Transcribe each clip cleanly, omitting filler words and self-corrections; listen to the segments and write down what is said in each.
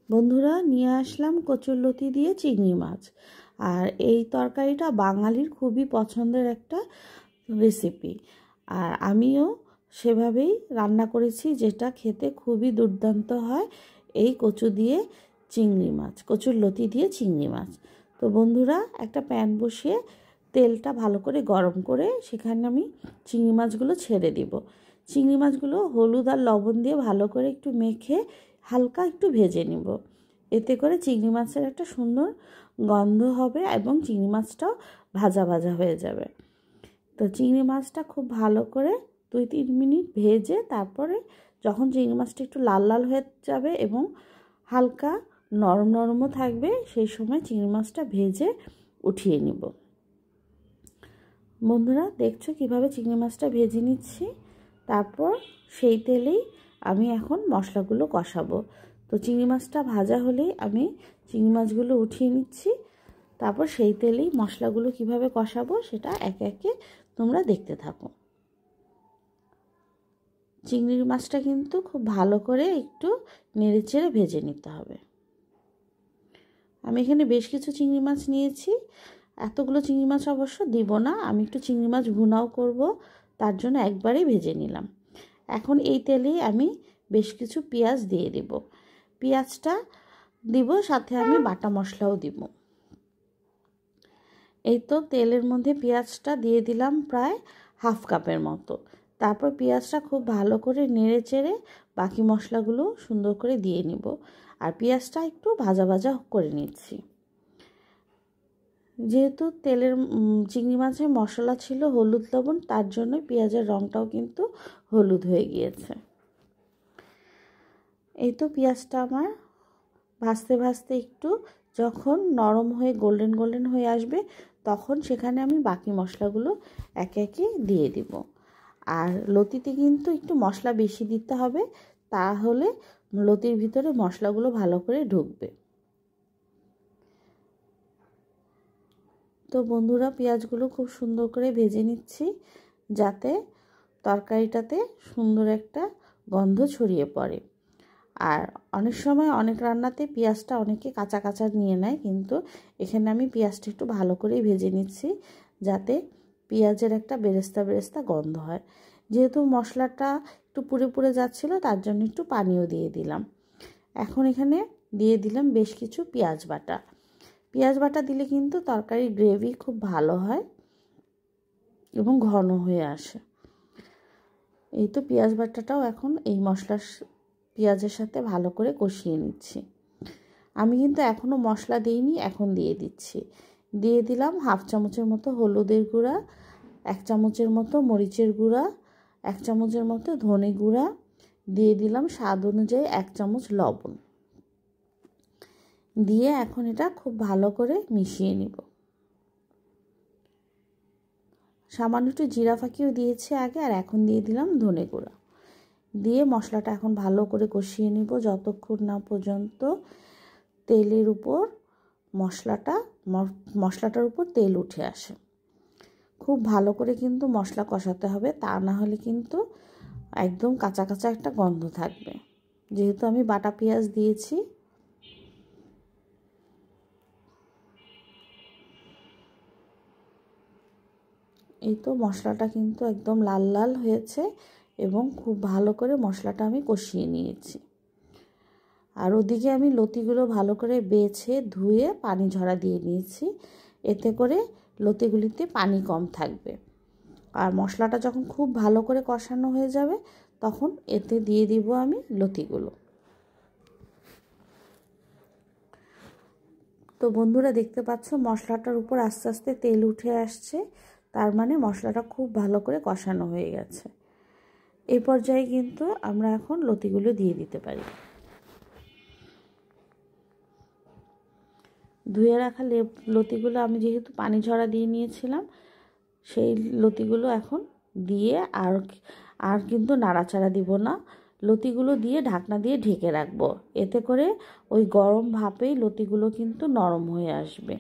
বন্ধুরা নিয়ে আসলাম কচুরলতি দিয়ে চিংড়ি মাছ। আর এই তরকারিটা বাঙালির খুবই পছন্দের একটা রেসিপি। আর আমিও সেভাবেই রান্না করেছি, যেটা খেতে খুবই দুর্দান্ত হয়। এই কচু দিয়ে চিংড়ি মাছ, কচুরলতি দিয়ে চিংড়ি মাছ। তো বন্ধুরা, একটা প্যান বসিয়ে তেলটা ভালো করে গরম করে সেখানে আমি চিংড়ি মাছগুলো ছেড়ে দিব। চিংড়ি মাছগুলো হলুদ আর লবণ দিয়ে ভালো করে একটু মেখে হালকা একটু ভেজে নিব। এতে করে চিংড়ি মাছের একটা সুন্দর গন্ধ হবে এবং চিংড়ি মাছটাও ভাজা ভাজা হয়ে যাবে। তো চিংড়ি মাছটা খুব ভালো করে 2-3 মিনিট ভেজে তারপরে যখন চিংড়ি মাছটা একটু লাল লাল হয়ে যাবে এবং হালকা নরম নরমও থাকবে, সেই সময় চিংড়ি মাছটা ভেজে উঠিয়ে নিব। বন্ধুরা দেখছো কিভাবে চিংড়ি মাছটা ভেজে নিচ্ছি। তারপর সেই তেলেই আমি এখন মশলাগুলো কষাবো। তো চিংড়ি মাছটা ভাজা হলেই আমি চিংড়ি মাছগুলো উঠিয়ে নিচ্ছি। তারপর সেই তেলেই মশলাগুলো কিভাবে কষাবো সেটা একে একে তোমরা দেখতে থাকো। চিংড়ি মাছটা কিন্তু খুব ভালো করে একটু নেড়েচেড়ে ভেজে নিতে হবে। আমি এখানে বেশ কিছু চিংড়ি মাছ নিয়েছি। এতগুলো চিংড়ি মাছ অবশ্য দিব না, আমি একটু চিংড়ি মাছ ভুনাও করব, তার জন্য একবারেই ভেজে নিলাম। এখন এই তেলেই আমি বেশ কিছু পেঁয়াজ দিয়ে দেব। পেঁয়াজটা দিব, সাথে আমি বাটা মশলাও দিব। এই তো তেলের মধ্যে পেঁয়াজটা দিয়ে দিলাম প্রায় 1/2 কাপের মতো। তারপর পেঁয়াজটা খুব ভালো করে নেড়ে চেড়ে বাকি মশলাগুলো সুন্দর করে দিয়ে নিব। আর পেঁয়াজটা একটু ভাজা ভাজা করে নিচ্ছি। যেহেতু তেলের চিংড়ি মাছের মশলা ছিল হলুদ লবণ, তার জন্য পেঁয়াজের রঙটাও কিন্তু হলুদ হয়ে গিয়েছে। এই তো পেঁয়াজটা আমার ভাজতে ভাজতে একটু যখন নরম হয়ে গোল্ডেন গোল্ডেন হয়ে আসবে, তখন সেখানে আমি বাকি মশলাগুলো একে একে দিয়ে দিব। আর লতিতে কিন্তু একটু মশলা বেশি দিতে হবে, তাহলে লতির ভিতরে মশলাগুলো ভালো করে ঢুকবে। তো বন্ধুরা, পেঁয়াজগুলো খুব সুন্দর করে ভেজে নিচ্ছি, যাতে তরকারিটাতে সুন্দর একটা গন্ধ ছড়িয়ে পড়ে। আর অনেক সময় অনেক রান্নাতে পেঁয়াজটা অনেকে কাঁচা কাঁচা নিয়ে নেয়, কিন্তু এখানে আমি পেঁয়াজটা একটু ভালো করেই ভেজে নিচ্ছি, যাতে পেঁয়াজের একটা বেরেস্তা বেরেস্তা গন্ধ হয়। যেহেতু মশলাটা একটু পুড়ে পুড়ে যাচ্ছিলো, তার জন্য একটু পানিও দিয়ে দিলাম। এখন এখানে দিয়ে দিলাম বেশ কিছু পেঁয়াজ বাটা। পেঁয়াজ বাটা দিলে কিন্তু তরকারির গ্রেভি খুব ভালো হয় এবং ঘন হয়ে আসে। এই তো পেঁয়াজ বাটাটাও এখন এই মশলার পেঁয়াজের সাথে ভালো করে কষিয়ে নিচ্ছি। আমি কিন্তু এখনও মশলা দিইনি, এখন দিয়ে দিচ্ছি। দিয়ে দিলাম 1/2 চামচের মতো হলুদের গুঁড়া, 1 চামচের মতো মরিচের গুঁড়া, 1 চামচের মতো ধনে গুঁড়া, দিয়ে দিলাম স্বাদ অনুযায়ী 1 চামচ লবণ। দিয়ে এখন এটা খুব ভালো করে মিশিয়ে নিব। সামান্য একটু জিরা ফাঁকিও দিয়েছি আগে, আর এখন দিয়ে দিলাম ধনে গুঁড়া। দিয়ে মশলাটা এখন ভালো করে কষিয়ে নিব যতক্ষণ না পর্যন্ত তেলের উপর মশলাটার উপর তেল উঠে আসে। খুব ভালো করে কিন্তু মশলা কষাতে হবে, তা না হলে কিন্তু একদম কাঁচা কাঁচা একটা গন্ধ থাকবে। যেহেতু আমি বাটা পেঁয়াজ দিয়েছি, এই তো মশলাটা কিন্তু একদম লাল লাল হয়েছে এবং খুব ভালো করে মশলাটা আমি কষিয়ে নিয়েছি। আর ওদিকে আমি লতিগুলো ভালো করে বেছে ধুয়ে পানি ঝরা দিয়ে নিয়েছি, এতে করে লতিগুলিতে পানি কম থাকবে। আর মশলাটা যখন খুব ভালো করে কষানো হয়ে যাবে, তখন এতে দিয়ে দিব আমি লতিগুলো। তো বন্ধুরা দেখতে পাচ্ছ মশলাটার উপর আস্তে আস্তে তেল উঠে আসছে, তার মানে মশলাটা খুব ভালো করে কষানো হয়ে গেছে। এই পর্যায়ে কিন্তু আমরা এখন লতিগুলো দিয়ে দিতে পারি। ধুয়ে রাখা লতিগুলো আমি যেহেতু পানি ঝরা দিয়ে নিয়েছিলাম, সেই লতিগুলো এখন দিয়ে আর কিন্তু নাড়াচাড়া দিব না। লতিগুলো দিয়ে ঢাকনা দিয়ে ঢেকে রাখবো, এতে করে ওই গরম ভাপেই লতিগুলো কিন্তু নরম হয়ে আসবে।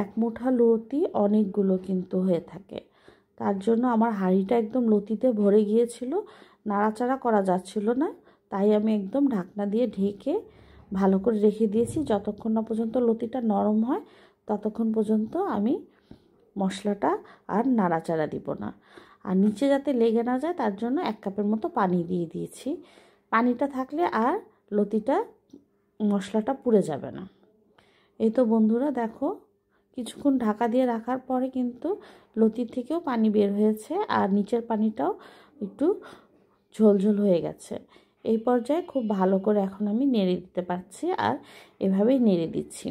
এক মুঠা লতি অনেকগুলো কিন্তু হয়ে থাকে, তার জন্য আমার হাঁড়িটা একদম লতিতে ভরে গিয়েছিল, নাড়াচাড়া করা যাচ্ছিল না। তাই আমি একদম ঢাকনা দিয়ে ঢেকে ভালো করে রেখে দিয়েছি। যতক্ষণ না পর্যন্ত লতিটা নরম হয় ততক্ষণ পর্যন্ত আমি মশলাটা আর নাড়াচাড়া দিব না। আর নিচে যাতে লেগে না যায় তার জন্য 1 কাপের মতো পানি দিয়ে দিয়েছি। পানিটা থাকলে আর লতিটা মশলাটা পুড়ে যাবে না। এই তো বন্ধুরা দেখো, কিছুক্ষণ ঢাকা দিয়ে রাখার পরে কিন্তু লতির থেকেও পানি বের হয়েছে আর নিচের পানিটাও একটু ঝোলঝোল হয়ে গেছে। এই পর্যায়ে খুব ভালো করে এখন আমি নেড়ে দিতে পারছি আর এভাবেই নেড়ে দিচ্ছি।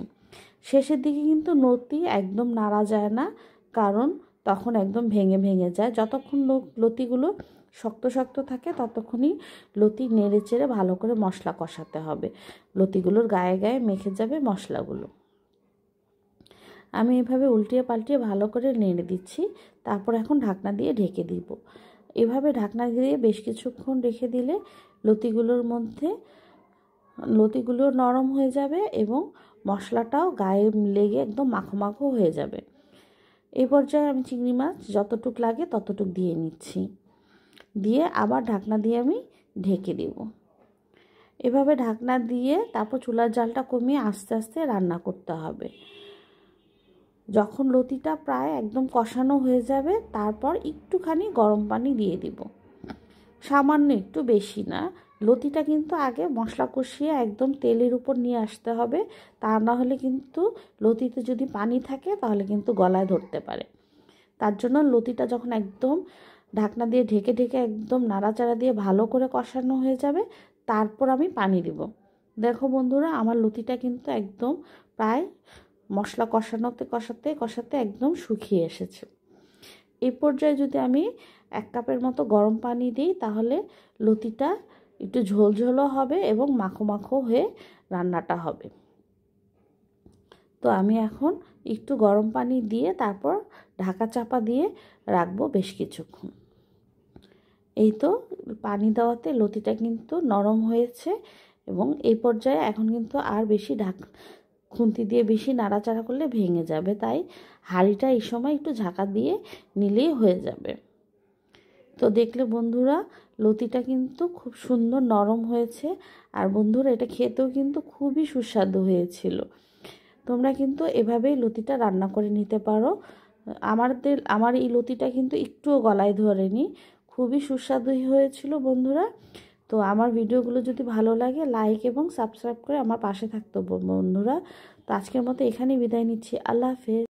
শেষের দিকে কিন্তু লতি একদম নাড়া যায় না, কারণ তখন একদম ভেঙে ভেঙে যায়। যতক্ষণ লতিগুলো শক্ত শক্ত থাকে ততক্ষণই লতি নেড়ে চেড়ে ভালো করে মশলা কষাতে হবে। লতিগুলোর গায়ে গায়ে মেখে যাবে মশলাগুলো। আমি এভাবে উল্টিয়ে পাল্টিয়ে ভালো করে নেড়ে দিচ্ছি। তারপর এখন ঢাকনা দিয়ে ঢেকে দিব। এভাবে ঢাকনা দিয়ে বেশ কিছুক্ষণ রেখে দিলে লতিগুলো নরম হয়ে যাবে এবং মশলাটাও গায়ে লেগে একদম মাখো মাখো হয়ে যাবে। এই পর্যায়ে আমি চিংড়ি মাছ যতটুক লাগে ততটুক দিয়ে নিচ্ছি, দিয়ে আবার ঢাকনা দিয়ে আমি ঢেকে দেব। এভাবে ঢাকনা দিয়ে তারপর চুলার জালটা কমিয়ে আস্তে আস্তে রান্না করতে হবে। যখন লতিটা প্রায় একদম কষানো হয়ে যাবে তারপর একটুখানি গরম পানি দিয়ে দিব, সামান্য একটু, বেশি না। লতিটা কিন্তু আগে মশলা কষিয়ে একদম তেলের উপর নিয়ে আসতে হবে, তা না হলে কিন্তু লতিতে যদি পানি থাকে তাহলে কিন্তু গলায় ধরতে পারে। তার জন্য লতিটা যখন একদম ঢাকনা দিয়ে ঢেকে ঢেকে একদম নাড়াচাড়া দিয়ে ভালো করে কষানো হয়ে যাবে তারপর আমি পানি দিব। দেখো বন্ধুরা, আমার লতিটা কিন্তু একদম প্রায় মশলা কষানোতে কষাতে কষাতে একদম শুকিয়ে এসেছে। এই পর্যায়ে যদি আমি 1 কাপের মতো গরম পানি দিই তাহলে লতিটা একটু ঝোলঝোলও হবে এবং মাখো মাখো হয়ে রান্নাটা হবে। তো আমি এখন একটু গরম পানি দিয়ে তারপর ঢাকা চাপা দিয়ে রাখবো বেশ কিছুক্ষণ। এই তো পানি দেওয়াতে লতিটা কিন্তু নরম হয়েছে এবং এই পর্যায়ে এখন কিন্তু আর বেশি খুন্তি দিয়ে বেশি নাড়াচাড়া করলে ভেঙে যাবে, তাই হাঁড়িটা এই সময় একটু ঢাকা দিয়ে নিলেই হয়ে যাবে। তো দেখলে বন্ধুরা, লতিটা কিন্তু খুব সুন্দর নরম হয়েছে আর বন্ধুরা এটা খেতেও কিন্তু খুবই সুস্বাদু হয়েছিল। তোমরা কিন্তু এভাবেই লতিটা রান্না করে নিতে পারো। আমার এই লতিটা কিন্তু একটুও গলায় ধরেনি, খুবই সুস্বাদু হয়েছিল বন্ধুরা। তো আমার ভিডিওগুলো যদি ভালো লাগে লাইক এবং সাবস্ক্রাইব করে আমার পাশে থাকতো বন্ধুরা। তো আজকের মতো এখানেই বিদায় নিচ্ছি। আল্লাহ হাফেজ।